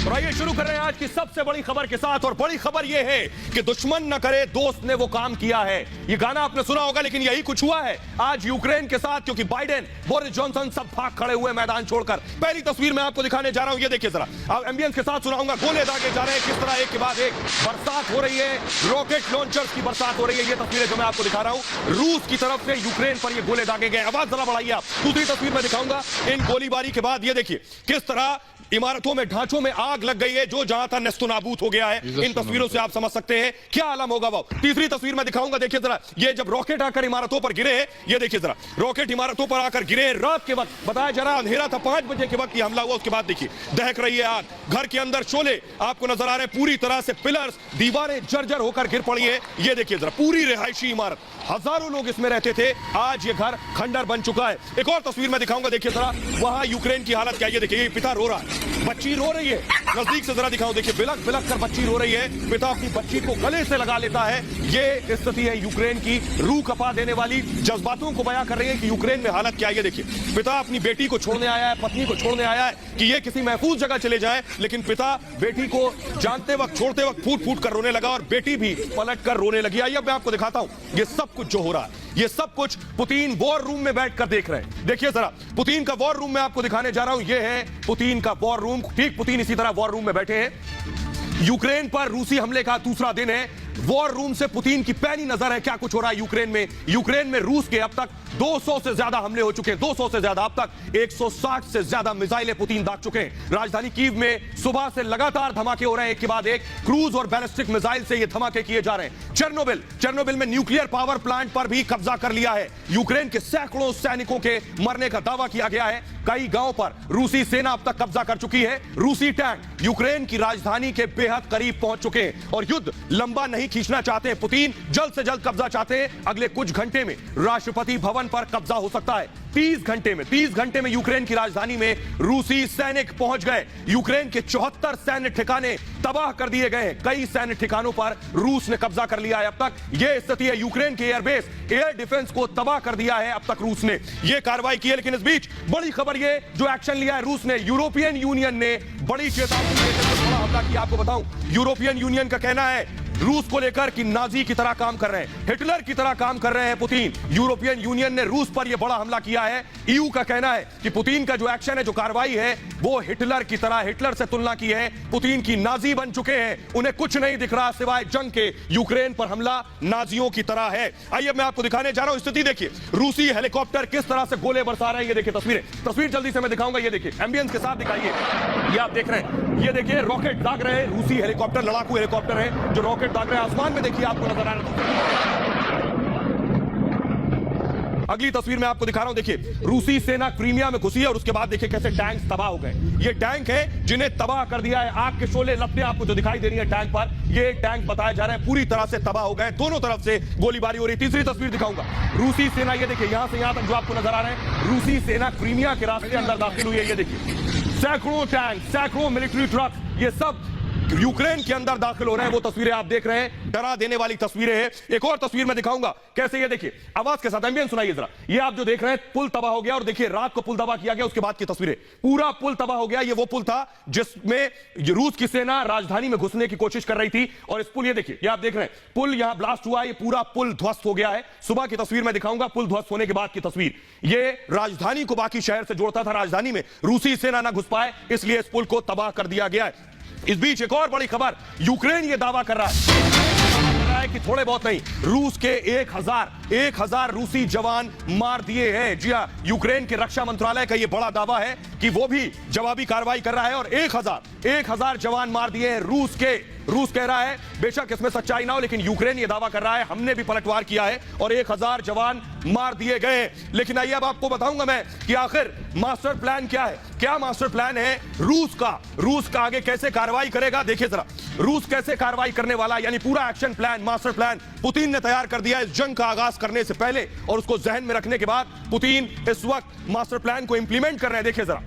और आइए शुरू कर रहे हैं आज की सबसे बड़ी खबर के साथ। और बड़ी खबर यह है कि दुश्मन न करे दोस्त ने वो काम किया है। ये गाना आपने सुना होगा, लेकिन यही कुछ हुआ है आज यूक्रेन के साथ, क्योंकि बाइडेन, बोरिस जॉनसन सब भाग खड़े हुए मैदान छोड़कर। पहली तस्वीर मैं आपको दिखाने जा रहा हूं, ये देखिए जरा, अब एम्बियंस के साथ सुनाऊंगा। गोले दागे जा रहे हैं, किस तरह एक के बाद एक बरसात हो रही है, रॉकेट लॉन्चर्स की बरसात हो रही है। ये तस्वीरें जो मैं आपको दिखा रहा हूं, रूस की तरफ से यूक्रेन पर ये गोले दागे गए। आवाज जरा बढ़ाइए आप। दूसरी तस्वीर में दिखाऊंगा इन गोलीबारी के बाद, ये देखिए किस तरह इमारतों में, ढांचों में आग लग गई है, जो जहां था नेस्तनाबूद हो गया है। इन तस्वीरों से आप समझ सकते हैं क्या आलम होगा वो। तीसरी तस्वीर में दिखाऊंगा, देखिए जरा, ये जब रॉकेट आकर इमारतों पर गिरे, ये देखिए जरा, रॉकेट इमारतों पर आकर गिरे रात के वक्त, बताया जा रहा अंधेरा था, 5 बजे के वक्त ये हमला हुआ। उसके बाद देखिए दहक रही है आग, घर के अंदर शोले आपको नजर आ रहे हैं, पूरी तरह से पिलर्स, दीवारें जर्जर होकर गिर पड़ी है। ये देखिए जरा, पूरी रिहायशी इमारत, हजारों लोग इसमें रहते थे, आज ये घर खंडर बन चुका है। एक और तस्वीर में दिखाऊंगा, देखिए जरा, वहां यूक्रेन की हालत क्या है। ये देखिए, ये पिता रो रहा है, बच्ची रो रही है, नजदीक से जरा दिखाओ, देखिए बिलक बिलक कर बच्ची रो रही है, पिता अपनी बच्ची को गले से लगा लेता है। ये स्थिति है यूक्रेन की, रूह कपा देने वाली, जज्बातों को बयां कर रही है कि यूक्रेन में हालत क्या है। ये देखिए, पिता अपनी बेटी को छोड़ने आया है, पत्नी को छोड़ने आया है कि ये किसी महफूज जगह चले जाए, लेकिन पिता बेटी को जानते वक्त, छोड़ते वक्त फूट फूट कर रोने लगा और बेटी भी पलट कर रोने लगी। आइए मैं आपको दिखाता हूं ये सब कुछ जो हो रहा है, ये सब कुछ पुतिन वॉर रूम में बैठकर देख रहे हैं। देखिए जरा, पुतिन का वॉर रूम मैं आपको दिखाने जा रहा हूं, ये है पुतिन का वॉर रूम। ठीक, पुतिन इसी तरह वॉर रूम में बैठे हैं। यूक्रेन पर रूसी हमले का दूसरा दिन है। वॉर रूम से पुतिन की पैनी नजर है क्या कुछ हो रहा है यूक्रेन में। यूक्रेन में रूस के अब तक 200 से ज्यादा हमले हो चुके हैं, 200 से ज्यादा, अब तक 160 से ज्यादा मिसाइलें पुतिन दाग चुके हैं। राजधानी कीव में सुबह से लगातार धमाके हो रहे हैं, एक के बाद एक, क्रूज और बैलिस्टिक मिसाइल से ये धमाके किए जा रहे हैं। चेरनोबिल में न्यूक्लियर पावर प्लांट पर भी कब्जा कर लिया है। यूक्रेन के सैकड़ों सैनिकों के मरने का दावा किया गया है। कई गांवों पर रूसी सेना अब तक कब्जा कर चुकी है। रूसी टैंक यूक्रेन की राजधानी के बेहद करीब पहुंच चुके हैं और युद्ध लंबा नहीं खींचना चाहते हैं। पुतिन जल्द से जल्द कब्जा चाहते हैं। अगले कुछ घंटे में राष्ट्रपति भवन पर कब्जा हो सकता है। 30 घंटे में यूक्रेन की राजधानी में रूसी सैनिक पहुंच गए। यूक्रेन के 74 सैन्य ठिकाने तबाह कर दिए गए हैं। कई सैन्य ठिकानों पर रूस ने कब्जा कर लिया है। अब तक यह स्थिति है, यूक्रेन के एयरबेस, एयर डिफेंस को तबाह कर दिया है अब तक रूस ने यह कार्रवाई की है। लेकिन इस बीच बड़ी खबर यह, जो एक्शन लिया है रूस ने, यूरोपियन यूनियन ने बड़ी चेतावनी देकर बड़ा हमला किया। आपको बताऊं, यूरोपियन यूनियन का कहना है रूस को लेकर कि नाजी की तरह काम कर रहे हैं, हिटलर की तरह काम कर रहे हैं पुतिन। यूरोपियन यूनियन ने रूस पर यह बड़ा हमला किया है। ईयू का कहना है कि पुतिन का जो एक्शन है, जो कार्रवाई है, वो हिटलर की तरह, हिटलर से तुलना की है। पुतिन की नाजी बन चुके हैं, उन्हें कुछ नहीं दिख रहा सिवाय जंग के। यूक्रेन पर हमला नाजियों की तरह है। आइए मैं आपको दिखाने जा रहा हूं स्थिति, देखिए रूसी हेलीकॉप्टर किस तरह से गोले बरसा रहे हैं। ये देखिए तस्वीर जल्दी से मैं दिखाऊंगा। ये देखिए, एम्बियंस के साथ दिखाइए, ये आप देख रहे हैं, ये देखिए रॉकेट दाग रहे हैं रूसी हेलीकॉप्टर, लड़ाकू हेलीकॉप्टर है जो रॉकेट दाग रहे हैं आसमान में। देखिए आपको नजर आ रहा है। अगली तस्वीर में आपको दिखा रहा हूं, देखिए रूसी सेना क्रीमिया में घुसी है और उसके बाद देखिए कैसे टैंक तबाह हो गए। ये टैंक है जिन्हें तबाह कर दिया है। आग के शोले, लपटें आपको जो दिखाई दे रही है टैंक पर, ये टैंक बताया जा रहा है पूरी तरह से तबाह हो गए। दोनों तरफ से गोलीबारी हो रही है। तीसरी तस्वीर दिखाऊंगा, रूसी सेना, ये देखिए यहां से यहां तक जो आपको नजर आ रहे हैं, रूसी सेना क्रीमिया के रास्ते अंदर दाखिल हुई है। ये देखिए सैकड़ों टैंक, सैकड़ों मिलिट्री ट्रक, ये सब यूक्रेन के अंदर दाखिल हो रहे हैं। वो तस्वीरें आप देख रहे हैं, डरा देने वाली तस्वीरें हैं। एक और तस्वीर में दिखाऊंगा कैसे, ये देखिए आवाज के साथ, एम्बियंस सुनाइए जरा। ये आप जो देख रहे हैं, पुल तबाह हो गया और देखिए रात को पुल तबाह किया गया, उसके बाद की तस्वीरें, पूरा पुल तबाह हो गया। ये वो पुल था जिसमें रूस की सेना राजधानी में घुसने की कोशिश कर रही थी और इस पुल, ये देखिए, ये आप देख रहे हैं, पुल यहां ब्लास्ट हुआ, ये पूरा पुल ध्वस्त हो गया है। सुबह की तस्वीर में दिखाऊंगा पुल ध्वस्त होने के बाद की तस्वीर। ये राजधानी को बाकी शहर से जोड़ता था, राजधानी में रूसी सेना ना घुस पाए, इसलिए इस पुल को तबाह कर दिया गया है। इस बीच एक और बड़ी खबर, यूक्रेन ये दावा कर रहा है कि थोड़े बहुत नहीं, रूस के 1000 रूसी जवान मार दिए हैं। जी हां, यूक्रेन के रक्षा मंत्रालय का यह बड़ा दावा है कि वो भी जवाबी कार्रवाई कर रहा है और 1000 जवान मार दिए हैं रूस के। रूस कह रहा है, बेशक इसमें सच्चाई ना हो, लेकिन यूक्रेन ये दावा कर रहा है हमने भी पलटवार किया है और 1000 जवान मार दिए गए। लेकिन आइए अब आपको बताऊंगा मैं कि आखिर मास्टर प्लान क्या है, क्या मास्टर प्लान है रूस का आगे कैसे कार्रवाई करेगा। देखिए जरा, रूस कैसे कार्रवाई करने वाला, यानी पूरा action plan, master plan Putin ने तैयार कर दिया इस जंग का आगाज करने से पहले, और उसको जहन में रखने के बाद पुतिन इस वक्त मास्टर प्लान को इंप्लीमेंट कर रहे हैं। देखिए जरा,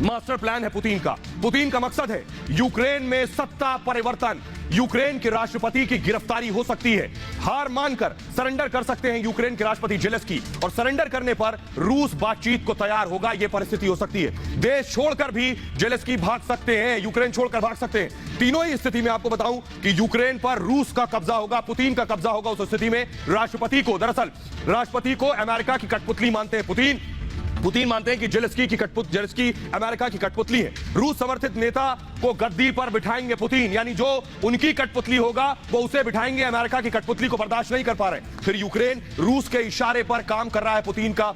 मास्टर प्लान है पुतिन का मकसद है यूक्रेन में सत्ता परिवर्तन। यूक्रेन के राष्ट्रपति की गिरफ्तारी हो सकती है, हार मानकर सरेंडर कर सकते हैं यूक्रेन के राष्ट्रपति जेलेंस्की, और सरेंडर करने पर रूस बातचीत को तैयार होगा। यह परिस्थिति हो सकती है। देश छोड़कर भी जेलेंस्की भाग सकते हैं, यूक्रेन छोड़कर भाग सकते हैं। तीनों ही स्थिति में आपको बताऊं कि यूक्रेन पर रूस का कब्जा होगा, पुतिन का कब्जा होगा। उस स्थिति में राष्ट्रपति को अमेरिका की कठपुतली मानते हैं पुतिन मानते हैं कि जेलेंस्की अमेरिका की कठपुतली है। रूस समर्थित नेता को गद्दी पर बिठाएंगे पुतिन, यानी जो उनकी कठपुतली होगा वो उसे बिठाएंगे। अमेरिका की कठपुतली को बर्दाश्त नहीं कर पा रहे। फिर यूक्रेन रूस के इशारे पर काम कर रहा है। पुतिन का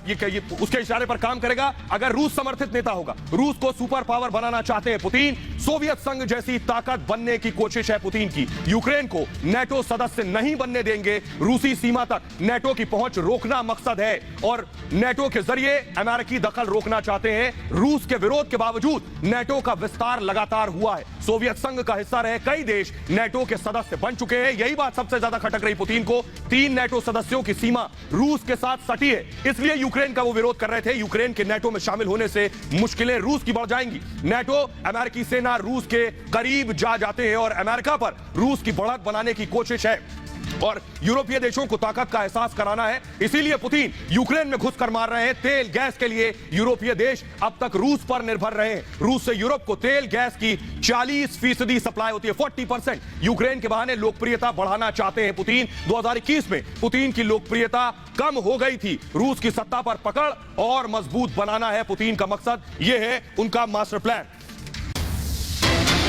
ये उसके इशारे पर काम करेगा। अगर रूस समर्थित नेता होगा, रूस को सुपर पावर बनाना चाहते हैं पुतिन, सोवियत संघ जैसी ताकत बनने की कोशिश है पुतिन की। यूक्रेन को नेटो सदस्य नहीं बनने देंगे। रूसी सीमा तक नेटो की पहुंच रोकना मकसद है और नेटो के जरिए अमेरिकी दखल रोकना चाहते हैं। रूस के विरोध के बावजूद नेटो का विस्तार लगातार हुआ है। सोवियत संघ का हिस्सा रहे कई देश नेटो के सदस्य बन चुके हैं। यही बात सबसे ज्यादा खटक रही पुतिन को। 3 नेटो सदस्यों की सीमा रूस के साथ सटी है, इसलिए यूक्रेन का वो विरोध कर रहे थे। यूक्रेन के नेटो में शामिल होने से मुश्किलें रूस की बढ़ जाएंगी। नेटो अमेरिकी सेना रूस के करीब जा जाते हैं और अमेरिका पर रूस की बढ़त बनाने की कोशिश है और यूरोपीय देशों को ताकत का एहसास कराना है। इसीलिए पुतिन यूक्रेन में घुसकर मार रहे हैं। तेल गैस के लिए यूरोपीय देश अब तक रूस पर निर्भर रहे हैं। रूस से यूरोप को तेल गैस की 40% सप्लाई होती है, 40%। यूक्रेन के बहाने लोकप्रियता बढ़ाना चाहते हैं पुतिन। 2021 में पुतिन की लोकप्रियता कम हो गई थी। रूस की सत्ता पर पकड़ और मजबूत बनाना है पुतिन का मकसद। यह है उनका मास्टर प्लान।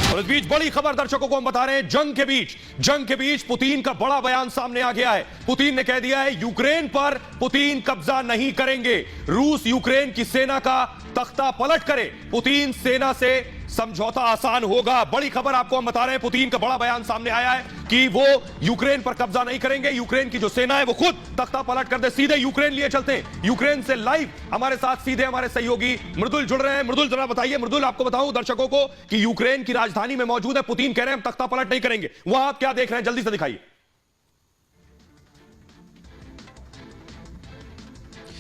और इस बीच बड़ी खबर दर्शकों को हम बता रहे हैं, जंग के बीच पुतिन का बड़ा बयान सामने आ गया है। पुतिन ने कह दिया है यूक्रेन पर पुतिन कब्जा नहीं करेंगे। रूस यूक्रेन की सेना का तख्ता पलट करे, पुतिन सेना से समझौता आसान होगा। बड़ी खबर आपको हम बता रहे हैं, पुतिन का बड़ा बयान सामने आया है कि वो यूक्रेन पर कब्जा नहीं करेंगे। यूक्रेन की जो सेना है वो खुद तख्ता पलट कर दे, सीधे यूक्रेन लिए चलते हैं। यूक्रेन से लाइव हमारे साथ सीधे हमारे सहयोगी मृदुल जुड़ रहे हैं। मृदुल जरा बताइए। मृदुल, आपको बताऊं दर्शकों को कि यूक्रेन की राजधानी में मौजूद है, पुतिन कह रहे हैं हम तख्ता पलट नहीं करेंगे। वहां आप क्या देख रहे हैं, जल्दी से दिखाइए।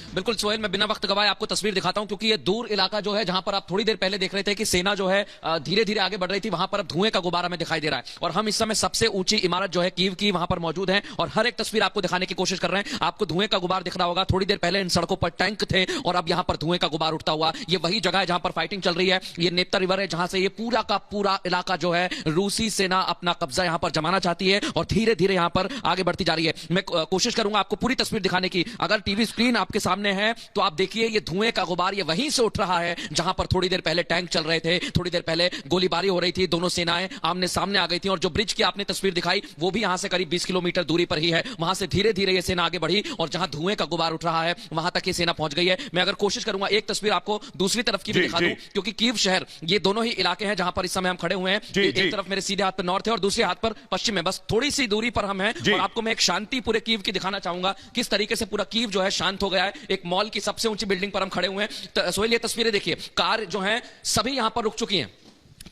बिल्कुल सोहेल, मैं बिना वक्त गवाए आपको तस्वीर दिखाता हूं, क्योंकि ये दूर इलाका जो है जहां पर आप थोड़ी देर पहले देख रहे थे कि सेना जो है धीरे धीरे आगे बढ़ रही थी, वहां पर अब धुएं का गुब्बारा हमें दिखाई दे रहा है। और हम इस समय सबसे ऊंची इमारत जो है कीव की वहां पर मौजूद है और हर एक तस्वीर आपको दिखाने की कोशिश कर रहे हैं। आपको धुएं का गुब्बार दिख रहा होगा। थोड़ी देर पहले इन सड़कों पर टैंक थे और अब यहां पर धुएं का गुब्बार उठता हुआ, ये वही जगह है जहां पर फाइटिंग चल रही है। ये नेप्ता रिवर है जहां से ये पूरा का पूरा इलाका जो है रूसी सेना अपना कब्जा यहां पर जमाना चाहती है और धीरे धीरे यहां पर आगे बढ़ती जा रही है। मैं कोशिश करूंगा आपको पूरी तस्वीर दिखाने की। अगर टीवी स्क्रीन आपके सामने है तो आप देखिए ये धुएं का गुबार ये वहीं से उठ रहा है जहां पर थोड़ी देर पहले टैंक चल रहे थे, थोड़ी देर पहले गोलीबारी हो रही थी, दोनों सेनाएं आमने सामने आ गई थी। और जो ब्रिज की आपने तस्वीर दिखाई वो भी यहां से करीब 20 किलोमीटर दूरी पर ही है। वहां से धीरे धीरे ये सेना आगे बढ़ी और जहां धुएं का गुबार उठ रहा है वहां तक ये सेना पहुंच गई है। मैं अगर कोशिश करूंगा एक तस्वीर आपको दूसरी तरफ की भी दिखा दूं, क्योंकि कीव शहर, ये दोनों ही इलाके हैं जहां पर इस समय हम खड़े हुए हैं। एक तरफ मेरे सीधे हाथ पर नॉर्थ है और दूसरे हाथ पर पश्चिम है, बस थोड़ी सी दूरी पर हम हैं। और आपको मैं एक शांति पूरे कीव की दिखाना चाहूंगा, किस तरीके से पूरा कीव जो है शांत हो गया है। एक मॉल की सबसे ऊंची बिल्डिंग पर हम खड़े हुए हैं। सोहेल, ये तस्वीरें देखिए, कार जो हैं सभी यहां पर रुक चुकी हैं,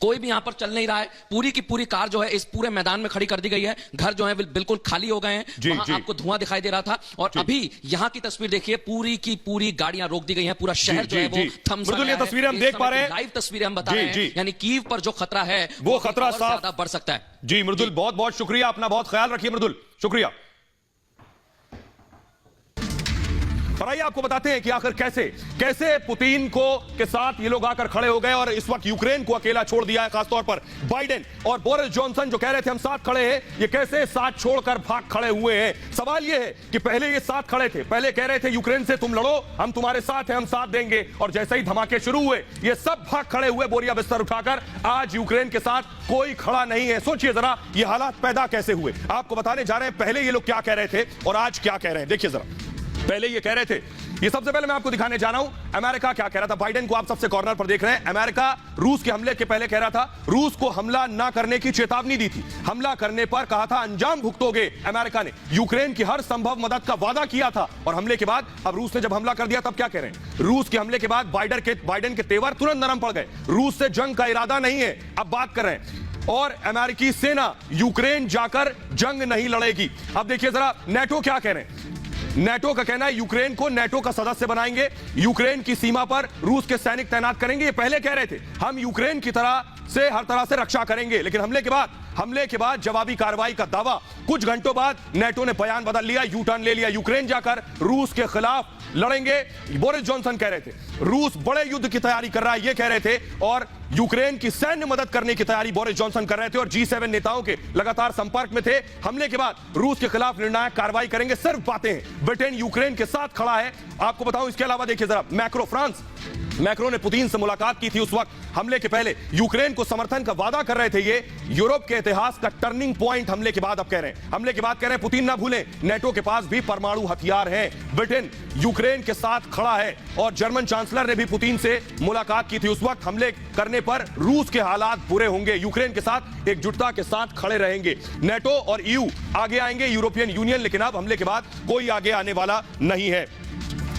कोई भी यहां पर चल नहीं रहा है। पूरी की पूरी कार जो है इस पूरे मैदान में खड़ी कर दी गई है। घर जो है बिल्कुल खाली हो गए हैं। वहां आपको धुआं दिखाई दे रहा था और अभी यहां की तस्वीर देखिए, पूरी की पूरी गाड़ियां रोक दी गई हैं। पूरा शहर जो है वो थम सा गया है। तस्वीरें हम देख पा रहे हैं, लाइव तस्वीरें हम बता रहे हैं, यानी कीव पर जो खतरा है वो खतरा ज्यादा बढ़ सकता है। जी मृदुल, बहुत बहुत शुक्रिया, अपना बहुत ख्याल रखिए मृदुल, शुक्रिया। और आइए आपको बताते हैं कि आखिर कैसे पुतिन को के साथ ये लोग आकर खड़े हो गए और इस वक्त यूक्रेन को अकेला छोड़ दिया है। खासतौर पर बाइडेन और बोरिस जॉनसन जो कह रहे थे हम साथ खड़े हैं, ये कैसे साथ छोड़कर भाग खड़े हुए हैं। सवाल ये है कि पहले ये साथ खड़े थे, पहले कह रहे थे यूक्रेन से तुम लड़ो, हम तुम्हारे साथ हैं, हम साथ देंगे, और जैसे ही धमाके शुरू हुए ये सब भाग खड़े हुए बोरिया बिस्तर उठाकर। आज यूक्रेन के साथ कोई खड़ा नहीं है। सोचिए जरा ये हालात पैदा कैसे हुए। आपको बताने जा रहे हैं पहले ये लोग क्या कह रहे थे और आज क्या कह रहे हैं। देखिए जरा, पहले ये कह रहे थे, ये सबसे पहले मैं आपको दिखाने जा रहा हूं अमेरिका क्या कह रहा था। बाइडेन को आप सबसे कॉर्नर पर देख रहे हैं। अमेरिका रूस के हमले के पहले कह रहा था, रूस को हमला ना करने की चेतावनी दी थी। हमला करने पर कहा था अंजाम भुगतोगे। अमेरिका ने यूक्रेन की हर संभव मदद का वादा किया था और हमले के बाद अब रूस ने जब हमला कर दिया तब क्या कह रहे हैं। रूस के हमले के बाद बाइडेन के तेवर तुरंत नरम पड़ गए। रूस से जंग का इरादा नहीं है, अब बात कर रहे हैं। और अमेरिकी सेना यूक्रेन जाकर जंग नहीं लड़ेगी। अब देखिए जरा नेटो क्या कह रहे हैं। नेटो का कहना है यूक्रेन को नेटो का सदस्य बनाएंगे, यूक्रेन की सीमा पर रूस के सैनिक तैनात करेंगे। ये पहले कह रहे थे हम यूक्रेन की तरह से हर तरह से रक्षा करेंगे, लेकिन हमले के बाद जवाबी कार्रवाई का दावा। कुछ घंटों बाद नेटो ने बयान बदल लिया, यू टर्न ले लिया, यूक्रेन जाकर रूस के खिलाफ लड़ेंगे। बोरिस जॉनसन कह रहे थे रूस बड़े युद्ध की तैयारी कर रहा है, ये कह रहे थे, और यूक्रेन की सैन्य मदद करने की तैयारी बोरिस जॉनसन कर रहे थे, और G7 नेताओं के लगातार संपर्क में थे। हमले के बाद रूस के खिलाफ निर्णायक कार्रवाई करेंगे। सिर्फ बातें हैं, ब्रिटेन यूक्रेन के साथ खड़ा है। आपको बताऊं इसके अलावा देखिए जरा, मैक्रो ने पुतिन से मुलाकात की थी। उस वक्त हमले के पहले यूक्रेन को समर्थन का वादा कर रहे थे। ये यूरोप के इतिहास का टर्निंग पॉइंट हमले के बाद अब कह रहे हैं। हमले के बाद कह रहे हैं पुतिन ना भूलें नेटो के पास भी परमाणु हथियार हैं। ब्रिटेन यूक्रेन के साथ खड़ा है, और जर्मन चांसलर ने भी पुतिन से मुलाकात की थी। उस वक्त हमले करने पर रूस के हालात बुरे होंगे, यूक्रेन के साथ एकजुटता के साथ खड़े रहेंगे। नेटो और EU आगे आएंगे, यूरोपियन यूनियन, लेकिन अब हमले के बाद कोई आगे आने वाला नहीं है।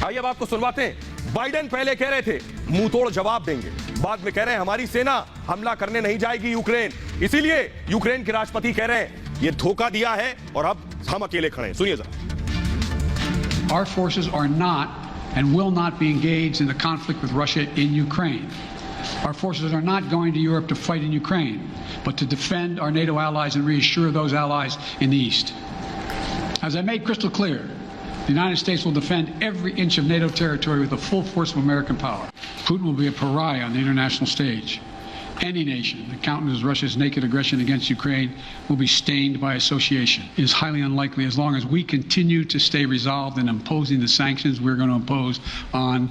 आइए अब आपको सुनवाते हैं। बाइडेन पहले कह रहे थे मुंह तोड़ जवाब देंगे, बाद में कह रहे हैं हमारी सेना हमला करने नहीं जाएगी यूक्रेन। इसीलिए यूक्रेन के राष्ट्रपति कह रहे हैं ये धोखा दिया है और अब हम अकेले खड़े हैं। सुनिए जरा। Our forces are not and will not be engaged in the conflict with Russia in Ukraine. Our forces are not going to Europe to fight in Ukraine, but to defend our NATO allies and reassure those allies in the East. As I made crystal clear, the United States will defend every inch of NATO territory with the full force of American power. Putin will be a pariah on the international stage. Any nation that countenances Russia's naked aggression against Ukraine will be stained by association. It is highly unlikely, as long as we continue to stay resolved in imposing the sanctions we're going to impose on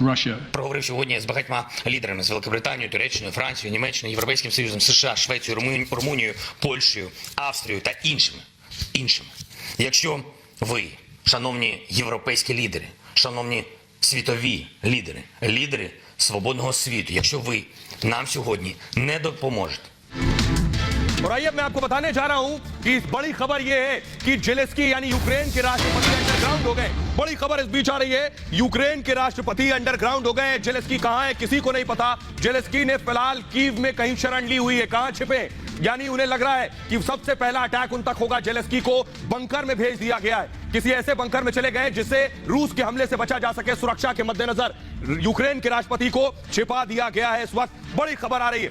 Russia. Проговорив сьогодні з багатьма лідерами, з Великобританією, Туреччиною, Францією, Німеччиною, Європейським Союзом, США, Швецією, Румунією, Польщею, Австрією та іншими. Якщо ви, шановні європейські лідери, шановні світові лідери, лідери свободного світу, якщо ви нам сьогодні не допоможете, और आइए मैं आपको बताने जा रहा हूं कि बड़ी खबर यह है कि जेलेस्की यानी यूक्रेन के राष्ट्रपति अंडरग्राउंड हो गए। बड़ी खबर इस बीच आ रही है, यूक्रेन के राष्ट्रपति अंडरग्राउंड हो गए। जेलेस्की कहां है किसी को नहीं पता। जेलेस्की ने फिलहाल कीव में कहीं शरण ली हुई है, कहां छिपे, यानी उन्हें लग रहा है कि सबसे पहला अटैक उन तक होगा। जेलेस्की को बंकर में भेज दिया गया है, किसी ऐसे बंकर में चले गए जिससे रूस के हमले से बचा जा सके। सुरक्षा के मद्देनजर यूक्रेन के राष्ट्रपति को छिपा दिया गया है। इस वक्त बड़ी खबर आ रही है,